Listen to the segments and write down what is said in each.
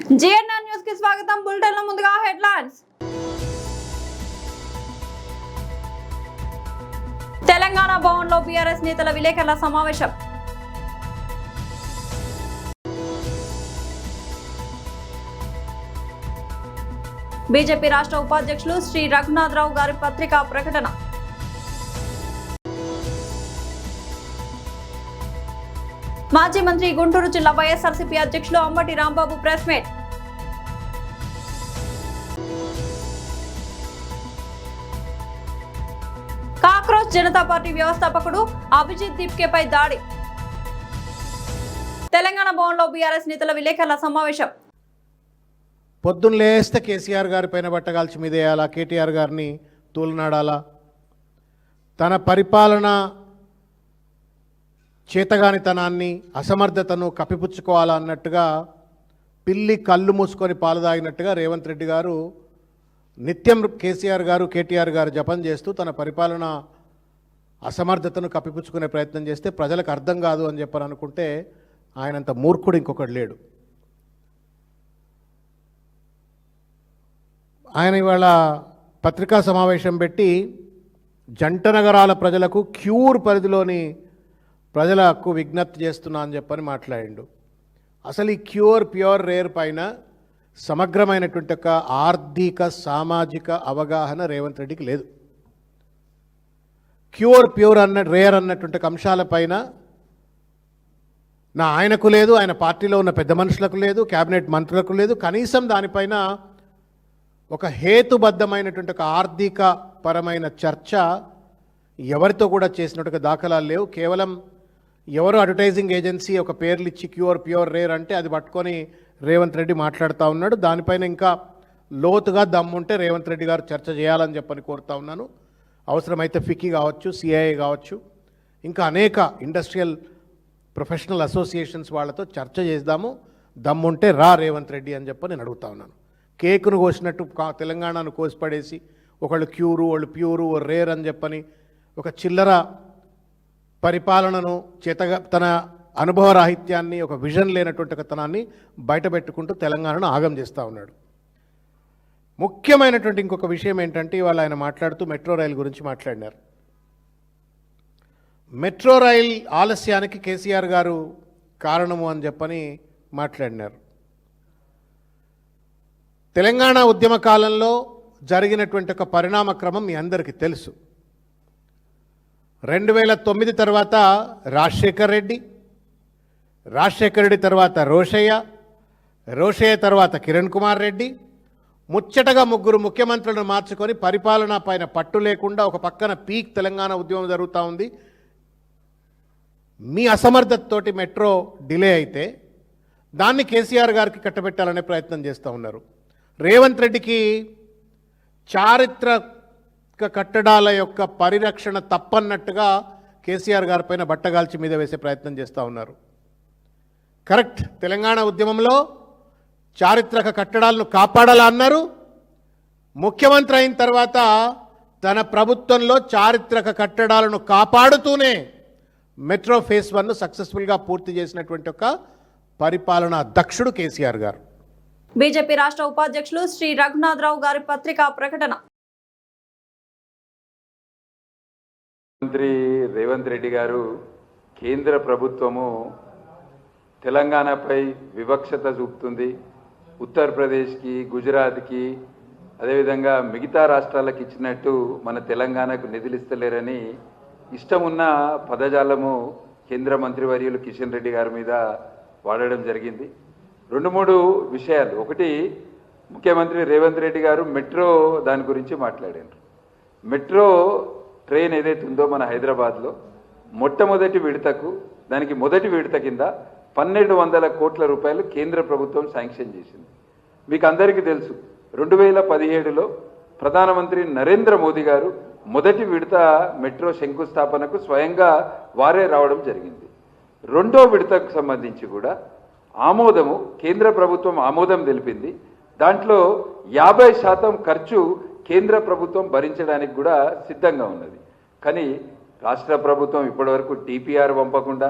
GNR news కి స్వాగతం. Bulletin లో ముందుగా హెడ్లైన్స్. తెలంగాణ భవన్లో బీఆర్ఎస్ నేతల విలేకరుల సమావేశం. బీజేపీ రాష్ట్ర ఉపాధ్యక్షులు శ్రీ రఘునాథరావు గారి పత్రికా ప్రకటన. మాజీ మంత్రి గుంటూరు జిల్లా వైఎస్ఆర్సీపీ అధ్యక్షులు Ambati Rambabu press meet. Cockroach Janata party వ్యవస్థాపకుడు అభిజిత్ దీప్కేపై దాడి. తెలంగాణ భవన్లో బీఆర్ఎస్ నేతల విలేకరుల సమావేశం. పొద్దున్న లేస్తే కేసీఆర్ గారి పైన బట్టగాల్చి మీదేయాలా, కేటీఆర్ గారిని తూలనాడాలా, తన పరిపాలన చేతగానితనాన్ని అసమర్థతను కప్పిపుచ్చుకోవాలా అన్నట్టుగా పిల్లి కళ్ళు మూసుకొని పాలు తాగినట్టుగా రేవంత్ రెడ్డి గారు నిత్యం కేసీఆర్ గారు కేటీఆర్ గారు జపం చేస్తూ తన పరిపాలన అసమర్థతను కప్పిపుచ్చుకునే ప్రయత్నం చేస్తే ప్రజలకు అర్థం కాదు అని చెప్పని అనుకుంటే ఆయనంత మూర్ఖుడు ఇంకొకటి లేడు. ఆయన ఇవాళ పత్రికా సమావేశం పెట్టి జంట నగరాల ప్రజలకు క్యూర్ పరిధిలోని ప్రజలకు విజ్ఞప్తి చేస్తున్నా అని చెప్పని మాట్లాడిండు. అసలు ఈ ప్యూర్ రేర్ పైన సమగ్రమైనటువంటి ఒక ఆర్థిక సామాజిక అవగాహన రేవంత్ రెడ్డికి లేదు. ప్యూర్ రేర్ అన్నటువంటి అంశాలపైన ఆయనకు లేదు, ఆయన పార్టీలో ఉన్న పెద్ద మనుషులకు లేదు, కేబినెట్ మంత్రులకు లేదు. కనీసం దానిపైన ఒక హేతుబద్ధమైనటువంటి ఒక ఆర్థిక పరమైన చర్చ ఎవరితో కూడా చేసినట్టుగా దాఖలాలు లేవు. కేవలం ఎవరు అడ్వర్టైజింగ్ ఏజెన్సీ ఒక పేర్లు ఇచ్చి ప్యూర్ రేర్ అంటే అది పట్టుకొని రేవంత్ రెడ్డి మాట్లాడుతూ ఉన్నాడు. దానిపైన ఇంకా లోతుగా దమ్ముంటే రేవంత్ రెడ్డి గారు చర్చ చేయాలని చెప్పని కోరుతా ఉన్నాను. అవసరమైతే ఫికీ కావచ్చు, సిఐఏ కావచ్చు, ఇంకా అనేక ఇండస్ట్రియల్ ప్రొఫెషనల్ అసోసియేషన్స్ వాళ్ళతో చర్చ చేద్దాము. దమ్ముంటే రేవంత్ రెడ్డి అని చెప్పి నేను అడుగుతా ఉన్నాను. కేకును కోసినట్టు తెలంగాణను కోసిపడేసి ఒకళ్ళు క్యూరు వాళ్ళు ప్యూరు రేర్ అని చెప్పని ఒక చిల్లర పరిపాలనను తన అనుభవరాహిత్యాన్ని ఒక విజన్ లేనటువంటి తనాన్ని బయటపెట్టుకుంటూ తెలంగాణను ఆగం చేస్తూ ఉన్నాడు. ముఖ్యమైనటువంటి ఇంకొక విషయం ఏంటంటే ఇవాళ ఆయన మాట్లాడుతూ మెట్రో రైలు గురించి మాట్లాడినారు. మెట్రో రైల్ ఆలస్యానికి కేసీఆర్ గారు కారణము అని చెప్పని మాట్లాడినారు. తెలంగాణ ఉద్యమ కాలంలో జరిగినటువంటి ఒక పరిణామ క్రమం మీ అందరికీ తెలుసు. 2009 తర్వాత రాజశేఖర్ రెడ్డి తర్వాత రోషయ్య తర్వాత కిరణ్ కుమార్ రెడ్డి, ముచ్చటగా ముగ్గురు ముఖ్యమంత్రులను మార్చుకొని పరిపాలన పైన పట్టు లేకుండా ఒక పక్కన పీక్ తెలంగాణ ఉద్యమం జరుగుతూ ఉంది. మీ అసమర్థతతోటి మెట్రో డిలే అయితే దాన్ని కేసీఆర్ గారికి కట్టబెట్టాలనే ప్రయత్నం చేస్తూ ఉన్నారు. రేవంత్ రెడ్డికి చారిత్రక కట్టడాల యొక్క పరిరక్షణ తప్పన్నట్టుగా కేసీఆర్ గారి పైన బట్టగాల్చి మీద వేసే ప్రయత్నం చేస్తూ ఉన్నారు. కరెక్ట్, తెలంగాణ ఉద్యమంలో చారిత్రక కట్టడాలను కాపాడాలా అన్నారు. ముఖ్యమంత్రి అయిన తర్వాత తన ప్రభుత్వంలో చారిత్రక కట్టడాలను కాపాడుతూనే మెట్రో ఫేజ్ 1 సక్సెస్ఫుల్గా పూర్తి చేసినటువంటి ఒక పరిపాలనా దక్షుడు కేసీఆర్ గారు. బీజేపీ రాష్ట్ర ఉపాధ్యక్షులు శ్రీ రఘునాథరావు గారి పత్రికా ప్రకటన. మంత్రి రేవంత్ రెడ్డి గారు కేంద్ర ప్రభుత్వము తెలంగాణపై వివక్షత చూపుతుంది, ఉత్తరప్రదేశ్కి, గుజరాత్కి, అదేవిధంగా మిగతా రాష్ట్రాలకు ఇచ్చినట్టు మన తెలంగాణకు నిధులిస్తలేరని ఇష్టమున్న పదజాలము కేంద్ర మంత్రివర్యులు కిషన్ రెడ్డి గారి మీద వాడడం జరిగింది. 2-3 విషయాలు. ఒకటి, ముఖ్యమంత్రి రేవంత్ రెడ్డి గారు మెట్రో దాని గురించి మాట్లాడారు. మెట్రో ట్రైన్ ఏదైతే ఉందో మన హైదరాబాద్లో మొట్టమొదటి విడతకు, దానికి మొదటి విడత కింద 1200 కోట్ల రూపాయలు కేంద్ర ప్రభుత్వం శాంక్షన్ చేసింది. మీకు అందరికీ తెలుసు, 2017లో ప్రధానమంత్రి నరేంద్ర మోదీ గారు మొదటి విడత మెట్రో శంకుస్థాపనకు స్వయంగా వారే రావడం జరిగింది. రెండో విడతకు సంబంధించి కూడా ఆమోదము, కేంద్ర ప్రభుత్వం ఆమోదం తెలిపింది. దాంట్లో 50% ఖర్చు కేంద్ర ప్రభుత్వం భరించడానికి కూడా సిద్ధంగా ఉన్నది. కానీ రాష్ట్ర ప్రభుత్వం ఇప్పటివరకు టీపీఆర్ పంపకుండా,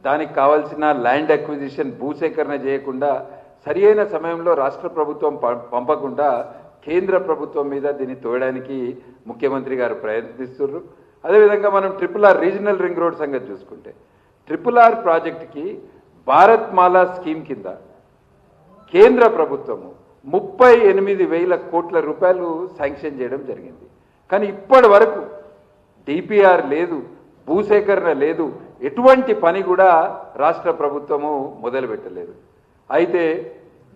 దానికి కావాల్సిన ల్యాండ్ అక్విజిషన్ భూసేకరణ చేయకుండా సరి అయిన సమయంలో రాష్ట్ర ప్రభుత్వం పంపకుండా కేంద్ర ప్రభుత్వం మీద దీన్ని తోయడానికి ముఖ్యమంత్రి గారు ప్రయత్నిస్తున్నారు. అదేవిధంగా మనం RRR రీజనల్ రింగ్ రోడ్ సంగతి చూసుకుంటే RRR ప్రాజెక్టుకి భారత్ మాలా స్కీమ్ కింద కేంద్ర ప్రభుత్వము 38,000 కోట్ల రూపాయలు శాంక్షన్ చేయడం జరిగింది. కానీ ఇప్పటి వరకు DPR లేదు, భూసేకరణ లేదు, ఎటువంటి పని కూడా రాష్ట్ర ప్రభుత్వము మొదలు పెట్టలేదు. అయితే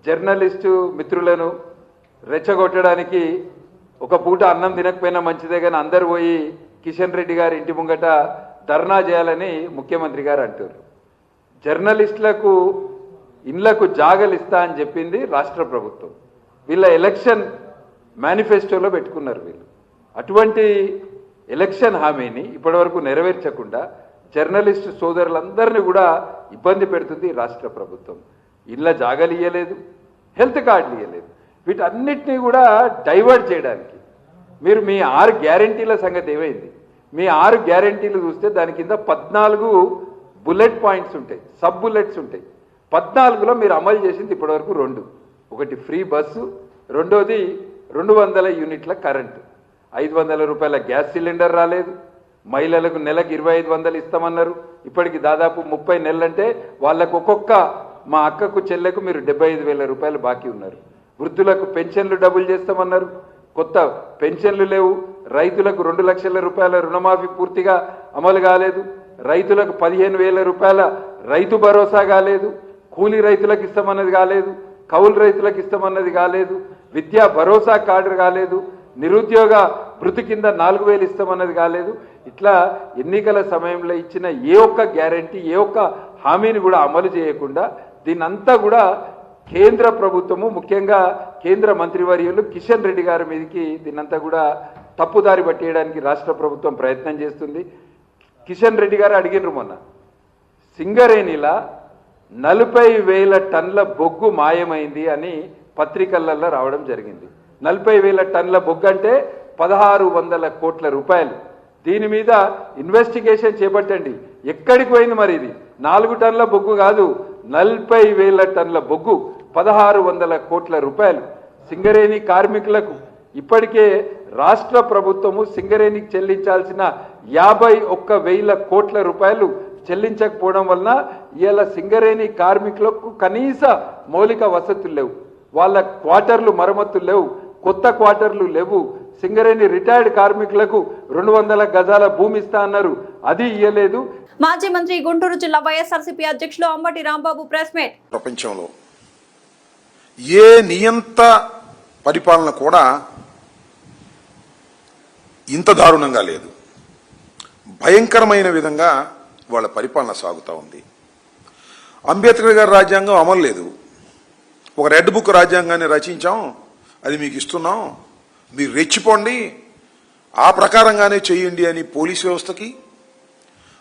జర్నలిస్టు మిత్రులను రెచ్చగొట్టడానికి ఒక పూట అన్నం తినకపోయినా మంచిదే కానీ అందరు పోయి కిషన్ రెడ్డి గారి ఇంటి ముంగట ధర్నా చేయాలని ముఖ్యమంత్రి గారు అంటారు. జర్నలిస్టులకు ఇళ్లకు జాగలు ఇస్తా అని చెప్పింది రాష్ట్ర ప్రభుత్వం. వీళ్ళ ఎలక్షన్ మేనిఫెస్టోలో పెట్టుకున్నారు వీళ్ళు. అటువంటి ఎలక్షన్ హామీని ఇప్పటివరకు నెరవేర్చకుండా జర్నలిస్టు సోదరులందరినీ కూడా ఇబ్బంది పెడుతుంది రాష్ట్ర ప్రభుత్వం. ఇళ్ళ జాగలు ఇయ్యలేదు, హెల్త్ కార్డులు ఇయ్యలేదు. వీటన్నిటినీ కూడా డైవర్ట్ చేయడానికి మీరు మీ 6 గ్యారంటీల సంగతి ఏమైంది? మీ 6 గ్యారంటీలు చూస్తే దాని కింద 14 బుల్లెట్ పాయింట్స్ ఉంటాయి, సబ్ బుల్లెట్స్ ఉంటాయి. 14లో మీరు అమలు చేసింది ఇప్పటివరకు 2. ఒకటి ఫ్రీ బస్సు, రెండోది 200 యూనిట్ల కరెంటు, 500 రూపాయల గ్యాస్ సిలిండర్ రాలేదు, మహిళలకు నెలకు 2500 ఇస్తామన్నారు. ఇప్పటికి దాదాపు 30 నెలలంటే వాళ్ళకు ఒక్కొక్క మా అక్కకు చెల్లెకు మీరు 75,000 రూపాయలు బాకీ ఉన్నారు. వృద్ధులకు పెన్షన్లు డబుల్ చేస్తామన్నారు, కొత్త పెన్షన్లు లేవు. రైతులకు 2 లక్షల రూపాయల రుణమాఫీ పూర్తిగా అమలు కాలేదు. రైతులకు 15,000 రూపాయల రైతు భరోసా కాలేదు. కూలీ రైతులకు ఇస్తామన్నది కాలేదు, కౌలు రైతులకు ఇస్తామన్నది కాలేదు, విద్యా భరోసా కార్డు కాలేదు, నిరుద్యోగ భృతి కింద 4,000 ఇస్తామన్నది కాలేదు. ఇట్లా ఎన్నికల సమయంలో ఇచ్చిన ఏ ఒక్క గ్యారంటీ, ఏ ఒక్క హామీని కూడా అమలు చేయకుండా దీన్నంతా కూడా కేంద్ర ప్రభుత్వము, ముఖ్యంగా కేంద్ర మంత్రివర్యులు కిషన్ రెడ్డి గారి మీదకి దీన్నంతా కూడా తప్పుదారి పట్టేయడానికి రాష్ట్ర ప్రభుత్వం ప్రయత్నం చేస్తుంది. కిషన్ రెడ్డి గారు అడిగినారు మొన్న, సింగరేణిలా 40,000 టన్నుల బొగ్గు మాయమైంది అని పత్రికలలో రావడం జరిగింది. 40,000 టన్నుల బొగ్గు అంటే 1,600 కోట్ల రూపాయలు. దీని మీద ఇన్వెస్టిగేషన్ చేపట్టండి. ఎక్కడికి పోయింది మరి? ఇది 4 టన్నుల బొగ్గు కాదు, 40,000 టన్నుల బొగ్గు, 1,600 కోట్ల రూపాయలు. సింగరేణి కార్మికులకు ఇప్పటికే రాష్ట్ర ప్రభుత్వము సింగరేణికి చెల్లించాల్సిన 51,000 కోట్ల రూపాయలు చెల్లించకపోవడం వలన ఇవాళ సింగరేణి కార్మికులకు కనీస మౌలిక వసతులు లేవు, వాళ్ళ క్వార్టర్లు మరమ్మతులు లేవు, కొత్త క్వార్టర్లు లేవు. సింగరేణి రిటైర్డ్ కార్మికులకు 200 గజాల భూమి ఇస్తా అన్నారు, అది ఇయ్యలేదు. మాజీ మంత్రి గుంటూరు జిల్లా వైఎస్ఆర్సీపీ అధ్యక్షులు అంబటి రాంబాబు ప్రెస్ మీట్. ప్రపంచంలో ఏ నియంత పరిపాలన కూడా ఇంత దారుణంగా లేదు. భయంకరమైన విధంగా వాళ్ళ పరిపాలన సాగుతూ ఉంది. అంబేద్కర్ గారి రాజ్యాంగం అమలు లేదు. ఒక రెడ్ బుక్ రాజ్యాంగాన్ని రచించాం, అది మీకు ఇస్తున్నాం, మీరు రెచ్చిపోండి, ఆ ప్రకారంగానే చేయండి అని పోలీస్ వ్యవస్థకి,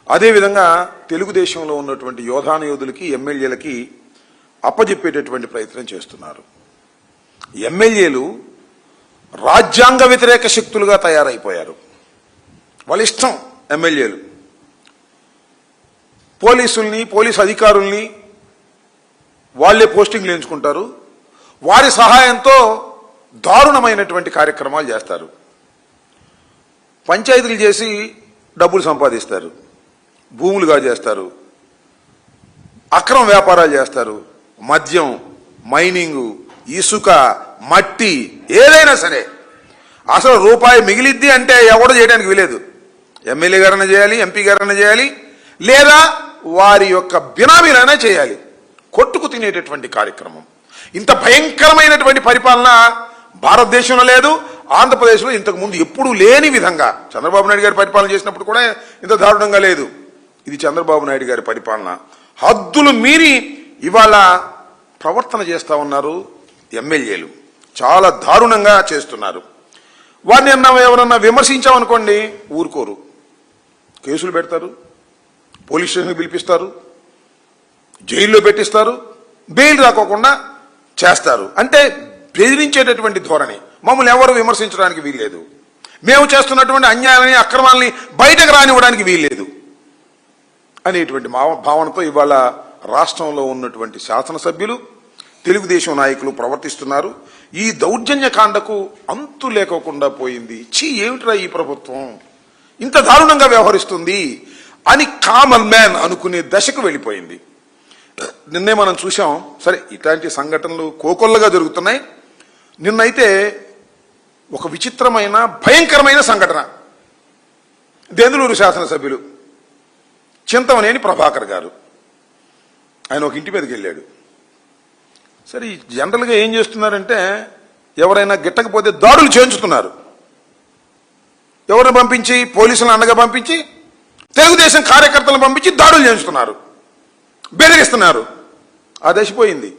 అదేవిధంగా తెలుగుదేశంలో ఉన్నటువంటి యోధులకి, ఎమ్మెల్యేలకి అప్పజెప్పేటటువంటి ప్రయత్నం చేస్తున్నారు. ఎమ్మెల్యేలు రాజ్యాంగ వ్యతిరేక శక్తులుగా తయారైపోయారు. వాళ్ళ ఇష్టం ఎమ్మెల్యేలు పోలీసుల్ని, పోలీసు అధికారుల్ని వాళ్లే పోస్టింగ్లు ఎంచుకుంటారు. వారి సహాయంతో దారుణమైనటువంటి కార్యక్రమాలు చేస్తారు. పంచాయతీలు చేసి డబ్బులు సంపాదిస్తారు, భూములుగా చేస్తారు, అక్రమ వ్యాపారాలు చేస్తారు. మద్యం, మైనింగు, ఇసుక, మట్టి, ఏదైనా సరే అసలు రూపాయి మిగిలిద్ది అంటే ఎవడో చేయడానికి వీలేదు. ఎమ్మెల్యే గారైనా చేయాలి, ఎంపీ గారైనా చేయాలి, లేదా వారి యొక్క బినామీలైనా చేయాలి. కొట్టుకు తినేటటువంటి కార్యక్రమం. ఇంత భయంకరమైనటువంటి పరిపాలన భారతదేశంలో లేదు, ఆంధ్రప్రదేశ్లో ఇంతకు ముందు ఎప్పుడూ లేని విధంగా చంద్రబాబు నాయుడు గారి పరిపాలన చేసినప్పుడు కూడా ఇంత దారుణంగా లేదు. ఇది చంద్రబాబు నాయుడు గారి పరిపాలన. హద్దులు మీరి ఇవాళ ప్రవర్తన చేస్తా ఉన్నారు ఎమ్మెల్యేలు. చాలా దారుణంగా చేస్తున్నారు. వారిని ఎవరన్నా విమర్శించామనుకోండి ఊరుకోరు, కేసులు పెడతారు, పోలీస్ స్టేషన్కి పిలిపిస్తారు, జైల్లో పెట్టిస్తారు, బెయిల్ రాకోకుండా చేస్తారు. అంటే బెదిరించేటటువంటి ధోరణి. మమ్మల్ని ఎవరు విమర్శించడానికి వీల్లేదు, మేము చేస్తున్నటువంటి అన్యాయాన్ని, అక్రమాలని బయటకు రానివ్వడానికి వీల్లేదు అనేటువంటి భావనతో ఇవాళ రాష్ట్రంలో ఉన్నటువంటి శాసనసభ్యులు, తెలుగుదేశం నాయకులు ప్రవర్తిస్తున్నారు. ఈ దౌర్జన్యకాండకు అంతు లేకోకుండా పోయింది. ఏమిట్రా ఈ ప్రభుత్వం ఇంత దారుణంగా వ్యవహరిస్తుంది అని కామన్ మ్యాన్ అనుకునే దశకు వెళ్ళిపోయింది. నిన్నే మనం చూసాం. సరే, ఇట్లాంటి సంఘటనలు కోకొల్లగా జరుగుతున్నాయి. నిన్నైతే ఒక విచిత్రమైన భయంకరమైన సంఘటన. దెందులూరు శాసనసభ్యులు చింతమనేని ప్రభాకర్ గారు ఆయన ఒక ఇంటి మీదకి వెళ్ళాడు. సరే, జనరల్గా ఏం చేస్తున్నారంటే ఎవరైనా గిట్టకపోతే దాడులు చేయించుతున్నారు. ఎవరిని పంపించి? పోలీసులను అండగా పంపించి, తెలుగుదేశం కార్యకర్తలను పంపించి దాడులు చేయించుతున్నారు, బెదిరిస్తున్నారు. ఆ దశపోయింది.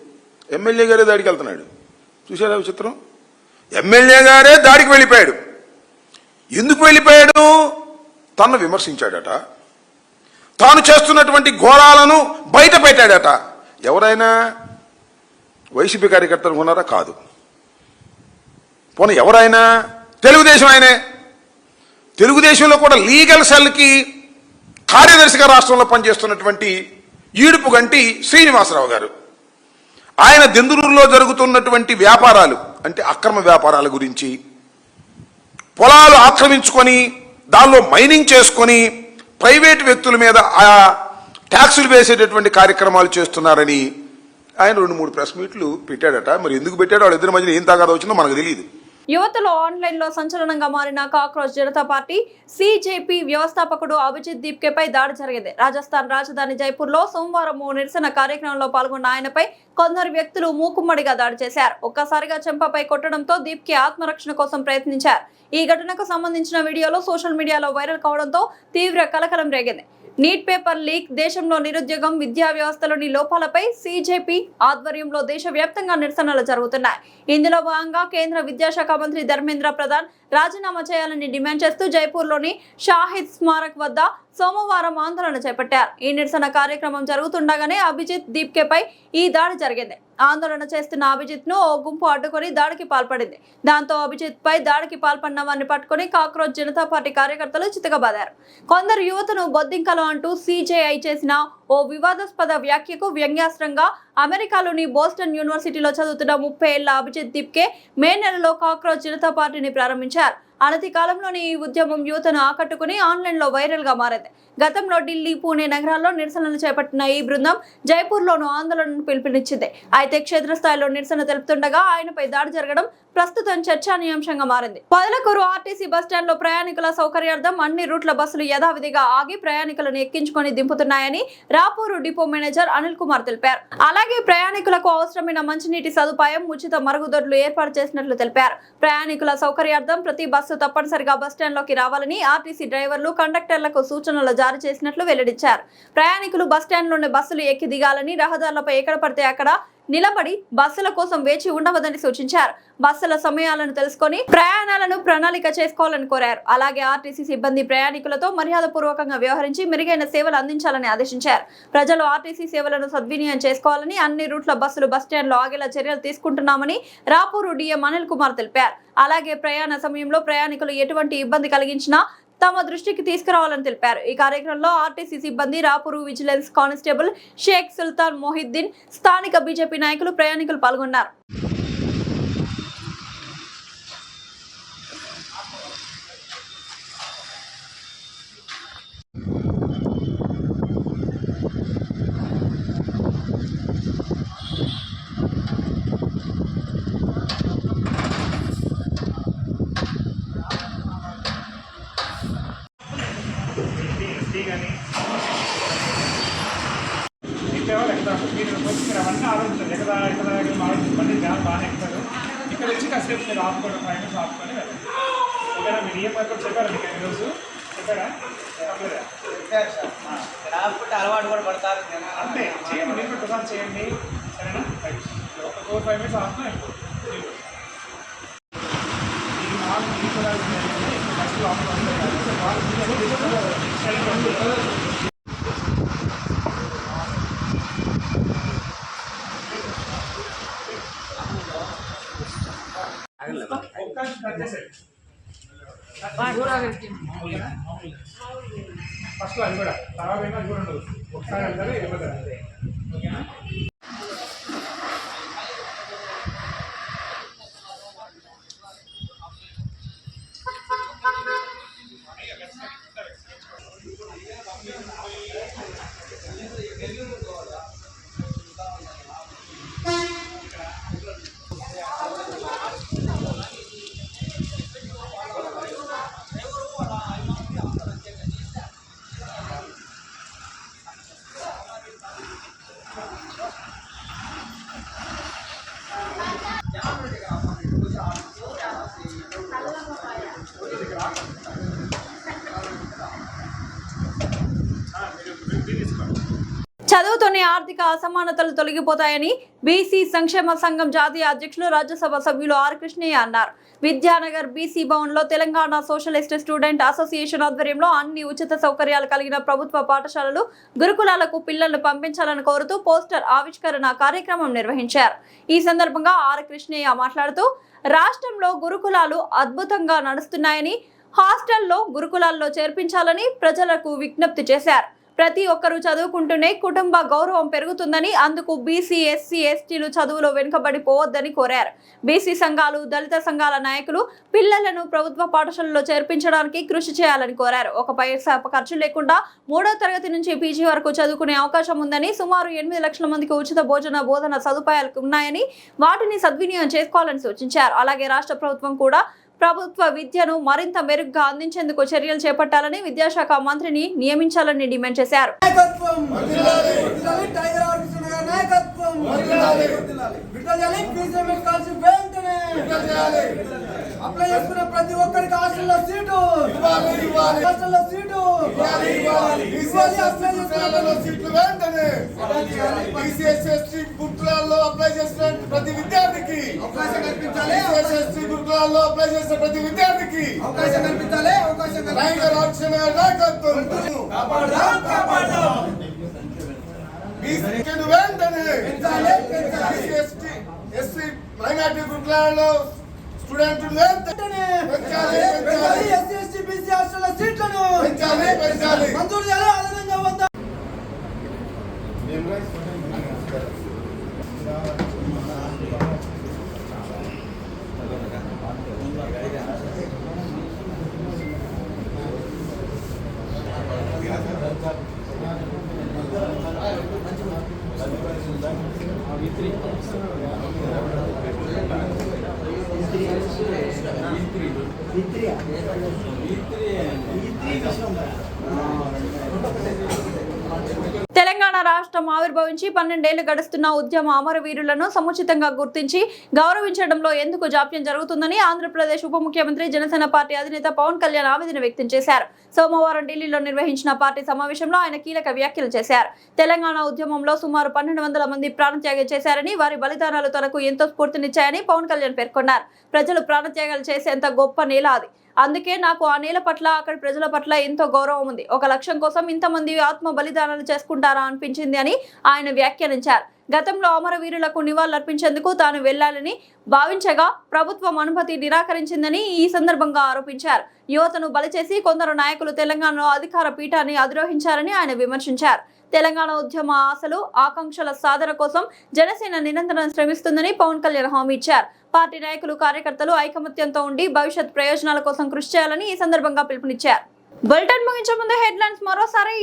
ఎమ్మెల్యే గారే దాడికి వెళ్తున్నాడు. చూసారా విచిత్రం? ఎమ్మెల్యే గారే దాడికి వెళ్ళిపోయాడు. ఎందుకు వెళ్ళిపోయాడు? తనను విమర్శించాడట, తాను చేస్తున్నటువంటి ఘోరాలను బయట పెట్టాడట. ఎవరైనా వైసీపీ కార్యకర్తలు ఉన్నారా? కాదు. పోనీ ఎవరైనా తెలుగుదేశం ఆయనే. తెలుగుదేశంలో కూడా లీగల్ సెల్కి కార్యదర్శిగా రాష్ట్రంలో పనిచేస్తున్నటువంటి ఈడుపు గంటి శ్రీనివాసరావు గారు, ఆయన దెందులూరులో జరుగుతున్నటువంటి వ్యాపారాలు అంటే అక్రమ వ్యాపారాల గురించి, పొలాలు ఆక్రమించుకొని దానిలో మైనింగ్ చేసుకొని ప్రైవేటు వ్యక్తుల మీద ఆ ట్యాక్సులు వేసేటటువంటి కార్యక్రమాలు చేస్తున్నారని ఆయన 2-3 ప్రెస్ మీట్లు పెట్టాడట. మరి ఎందుకు పెట్టాడో వాళ్ళిద్దరి మధ్యన ఏం తగాదా వచ్చిందో మనకు తెలియదు. యువతలో ఆన్లైన్ లో సంచలనంగా మారిన కాక్రోచ్ జనతా పార్టీ సిజేపీ వ్యవస్థాపకుడు అభిజిత్ దీప్కేపై దాడి జరిగింది. రాజస్థాన్ రాజధాని జైపూర్ లో సోమవారం నిరసన కార్యక్రమంలో పాల్గొన్న ఆయనపై కొందరు వ్యక్తులు మూకుమ్మడిగా దాడి చేశారు. ఒక్కసారిగా చెంపపై కొట్టడంతో దీప్కే ఆత్మరక్షణ కోసం ప్రయత్నించారు. ఈ ఘటనకు సంబంధించిన వీడియోలో సోషల్ మీడియాలో వైరల్ కావడంతో తీవ్ర కలకలం రేగింది. నీట్ పేపర్ లీక్, దేశంలో నిరుద్యోగం, విద్యా వ్యవస్థలోని లోపాలపై సిజేపీ ఆధ్వర్యంలో దేశవ్యాప్తంగా నిరసనలు జరుగుతున్నాయి. ఇందులో భాగంగా కేంద్ర విద్యాశాఖ మంత్రి ధర్మేంద్ర ప్రధాన్ రాజీనామా చేయాలని డిమాండ్ చేస్తూ జైపూర్లోని షాహిద్ స్మారక్ వద్ద సోమవారం ఆందోళన చేపట్టారు. ఈ నిరసన కార్యక్రమం జరుగుతుండగానే అభిజిత్ దీప్కేపై ఈ దాడి జరిగింది. ఆందోళన చేస్తున్న అభిజిత్ ను ఓ గుంపు అడ్డుకొని దాడికి పాల్పడింది. దాంతో అభిజిత్ పై దాడికి పాల్పడిన వారిని పట్టుకుని కాక్రోచ్ జనతా పార్టీ కార్యకర్తలు చితకబాదారు. కొందరు యువతను బొద్దింకలు అంటూ సిజేఐ చేసిన ఓ వివాదాస్పద వ్యాఖ్యకు వ్యంగ్యాస్త్రంగా అమెరికాలోని బోస్టన్ యూనివర్సిటీలో చదువుతున్న 30 ఏళ్ల అభిజిత్ దీప్కే మే నెలలో కాక్రోచ్ జనతా పార్టీని ప్రారంభించారు. అనతి కాలంలోని ఈ ఉద్యమం యువతను ఆకట్టుకుని ఆన్లైన్ లో వైరల్ గా మారింది. గతంలో ఢిల్లీ, పూణే నగరాల్లో నిరసనలు చేపట్టిన ఈ బృందం జైపూర్లోనూ ఆందోళనను పిలుపునిచ్చింది. అయితే క్షేత్రస్థాయిలో నిరసన తెలుపుతుండగా ఆయనపై దాడి జరగడం ప్రస్తుతం చర్చానీయాంశంగా మారింది. పొదలకూరు ఆర్టీసీ బస్టాండ్ లో ప్రయాణికుల సౌకర్యార్థం అన్ని రూట్ల బస్సులు యథావిధిగా ఆగి ప్రయాణికులను ఎక్కించుకొని దింపుతున్నాయని రాపూరు డిపో మేనేజర్ అనిల్ కుమార్ తెలిపారు. అలాగే ప్రయాణికులకు అవసరమైన మంచినీటి సదుపాయం, ఉచిత మరుగుదొడ్లు ఏర్పాటు చేసినట్లు తెలిపారు. ప్రయాణికుల సౌకర్యార్థం ప్రతి బస్సు తప్పనిసరిగా బస్టాండ్ లోకి రావాలని ఆర్టీసీ డ్రైవర్లు, కండక్టర్లకు సూచనలు జారీ చేసినట్లు వెల్లడించారు. ప్రయాణికులు బస్టాండ్ లోని బస్సులు ఎక్కి దిగాలని, రహదారులపై ఎక్కడ పడితే అక్కడ నిలబడి బస్సుల కోసం వేచి ఉండవద్దని సూచించారు. బస్సుల సమయాలను తెలుసుకొని ప్రయాణాలను ప్రణాళిక చేసుకోవాలని కోరారు. అలాగే ఆర్టీసీ సిబ్బంది ప్రయాణికులతో మర్యాదపూర్వకంగా వ్యవహరించి మెరుగైన సేవలు అందించాలని ఆదేశించారు. ప్రజలు ఆర్టీసీ సేవలను సద్వినియోగం చేసుకోవాలని, అన్ని రూట్ల బస్సులు బస్టాండ్ లో ఆగేలా చర్యలు తీసుకుంటున్నామని రాపూరు డిఎం అనిల్ కుమార్ తెలిపారు. అలాగే ప్రయాణ సమయంలో ప్రయాణికులు ఎటువంటి ఇబ్బంది కలిగించినా తమ దృష్టికి తీసుకురావాలని తెలిపారు. ఈ కార్యక్రమంలో ఆర్టీసీ సిబ్బంది, రాపూరు విజిలెన్స్ కానిస్టేబుల్ షేక్ సుల్తాన్ మొహిద్దీన్, స్థానిక బీజేపీ నాయకులు, ప్రయాణికులు పాల్గొన్నారు. అవన్నీ ఆలోచించారు. ఎక్కడ బండి జనాలు బాగానే ఎక్కుతారు. ఇక్కడ వచ్చి కాసేపు మీరు ఆపుకోవడం, 5 minutes ఆపుకొని వెళ్ళండి. ఓకేనా? మీరు ఏ పర్పస్ చెప్పారా? మీకు ఈరోజు చెప్పారా? అలవాటు కూడా పడతారు. అంతే చేయండి, మీరు కూడా ప్రసాదం చేయండి. సరేనా? ఒక 4-5 minutes ఆపుకొని ఫస్ట్ అది కూడా తర్వాత అది కూడా ఉండదు. ఒకసారి వెళ్తారు, వెళ్ళిపోతారు. ఓకేనా? చదువుతోనే ఆర్థిక అసమానతలు తొలగిపోతాయని బీసీ సంక్షేమ సంఘం జాతీయ అధ్యక్షులు రాజ్యసభ సభ్యులు ఆర్ కృష్ణయ్య అన్నారు. విద్యానగర్ బీసీ భవన్ లో తెలంగాణ సోషలిస్ట్ స్టూడెంట్ అసోసియేషన్ ఆధ్వర్యంలో అన్ని ఉచిత సౌకర్యాలు కలిగిన ప్రభుత్వ పాఠశాలలు గురుకులాలకు పిల్లలను పంపించాలని కోరుతూ పోస్టర్ ఆవిష్కరణ కార్యక్రమం నిర్వహించారు. ఈ సందర్భంగా ఆర్ కృష్ణయ్య మాట్లాడుతూ రాష్ట్రంలో గురుకులాలు అద్భుతంగా నడుస్తున్నాయని, హాస్టల్లో గురుకులాల్లో చేర్పించాలని ప్రజలకు విజ్ఞప్తి చేశారు. ప్రతి ఒక్కరూ చదువుకుంటూనే కుటుంబ గౌరవం పెరుగుతుందని, అందుకు బీసీ, ఎస్సీ, ఎస్టీలు చదువులో వెనుకబడిపోవద్దని కోరారు. బీసీ సంఘాలు, దళిత సంఘాల నాయకులు పిల్లలను ప్రభుత్వ పాఠశాలలో చేర్పించడానికి కృషి చేయాలని కోరారు. ఒక పైసా ఖర్చు లేకుండా 3వ తరగతి నుంచి పీజీ వరకు చదువుకునే అవకాశం ఉందని, సుమారు 8 లక్షల మందికి ఉచిత బోధన సదుపాయాలు ఉన్నాయని, వాటిని సద్వినియోగం చేసుకోవాలని సూచించారు. అలాగే రాష్ట్ర ప్రభుత్వం కూడా ప్రభుత్వ విద్యను మరింత మెరుగ్గా అందించేందుకు చర్యలు చేపట్టాలని విద్యాశాఖ మంత్రిని నియమించాలని డిమాండ్ చేశారు. అప్లై చేసుకున్న ప్రతి ఒక్కరికి హాస్టల్లో సీటు గురుకులాల్లో అప్లై చేసిన ప్రతి విద్యార్థికి అవకాశం కల్పించాలి. గురుకులాల్లో అప్లై చేసిన ప్రతి విద్యార్థికి అవకాశం కల్పించాలి. ఎస్సీ మైనార్టీ గురుకులాల్లో స్టూడెంట్లు ఎస్సీ, ఎస్టీ, బీసీ హాస్టల్ సీట్లను మంజూరు చేయాలి. అదనంగా వద్ద తెలంగాణ రాష్ట్రం ఆవిర్భవించి 12 ఏళ్లు గడుస్తున్న ఉద్యమ అమరవీరులను సముచితంగా గుర్తించి గౌరవించడంలో ఎందుకు జాప్యం జరుగుతుందని ఆంధ్రప్రదేశ్ ఉప ముఖ్యమంత్రి, జనసేన పార్టీ అధినేత పవన్ కళ్యాణ్ ఆవేదన వ్యక్తం చేశారు. సోమవారం ఢిల్లీలో నిర్వహించిన పార్టీ సమావేశంలో ఆయన కీలక వ్యాఖ్యలు చేశారు. తెలంగాణ ఉద్యమంలో సుమారు 1200 మంది ప్రాణత్యాగం చేశారని, వారి బలిదానాలు తనకు ఎంతో స్ఫూర్తినిచ్చాయని పవన్ కళ్యాణ్ పేర్కొన్నారు. ప్రజలు ప్రాణత్యాగాలు చేసేంత గొప్ప నేల అది. అందుకే నాకు ఆ నేల పట్ల, అక్కడి ప్రజల పట్ల ఎంతో గౌరవం ఉంది. ఒక లక్ష్యం కోసం ఇంతమంది ఆత్మ బలిదానాలు చేసుకుంటారా అనిపించింది అని ఆయన వ్యాఖ్యానించారు. గతంలో అమరవీరులకు నివాళులర్పించేందుకు తాను వెళ్లాలని భావించగా ప్రభుత్వం అనుమతి నిరాకరించిందని ఈ సందర్భంగా ఆరోపించారు. యువతను బలిచేసి కొందరు నాయకులు తెలంగాణలో అధికార పీఠాన్ని అధిరోహించారని ఆయన విమర్శించారు. తెలంగాణ ఉద్యమ ఆశలు, ఆకాంక్షల సాధన కోసం జనసేన నిరంతరం శ్రమిస్తుందని పవన్ కళ్యాణ్ హామీ ఇచ్చారు. పార్టీ నాయకులు, కార్యకర్తలు ఐకమత్యంతో ఉండి భవిష్యత్ ప్రయోజనాల కోసం కృషి చేయాలని ఈ సందర్భంగా పిలుపునిచ్చారు. బులెటిన్ ముగించే ముందు హెడ్లైన్స్ మరోసారి.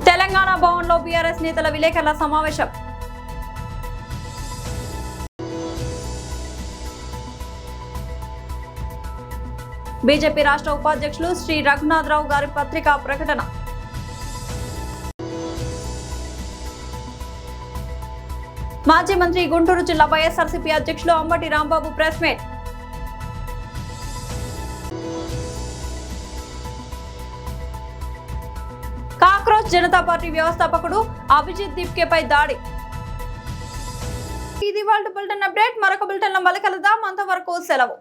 తెలంగాణ భవన్లో బీఆర్ఎస్ నేతల విలేకరుల సమావేశం. బీజేపీ రాష్ట్ర ఉపాధ్యక్షులు శ్రీ రఘునాథరావు గారి పత్రికా ప్రకటన. మాజీ మంత్రి, గుంటూరు జిల్లా వైఎస్ఆర్సీపీ అధ్యక్షులు Ambati Rambabu press meet. Cockroach Janata party వ్యవస్థాపకుడు అభిజిత్ దీప్కేపై దాడి. ఇది వాళ్ళ బులెటిన్ అప్డేట్. మరొక బులెటిన్ లో మళ్ళీ కలుద్దాం. అంతవరకు సెలవు.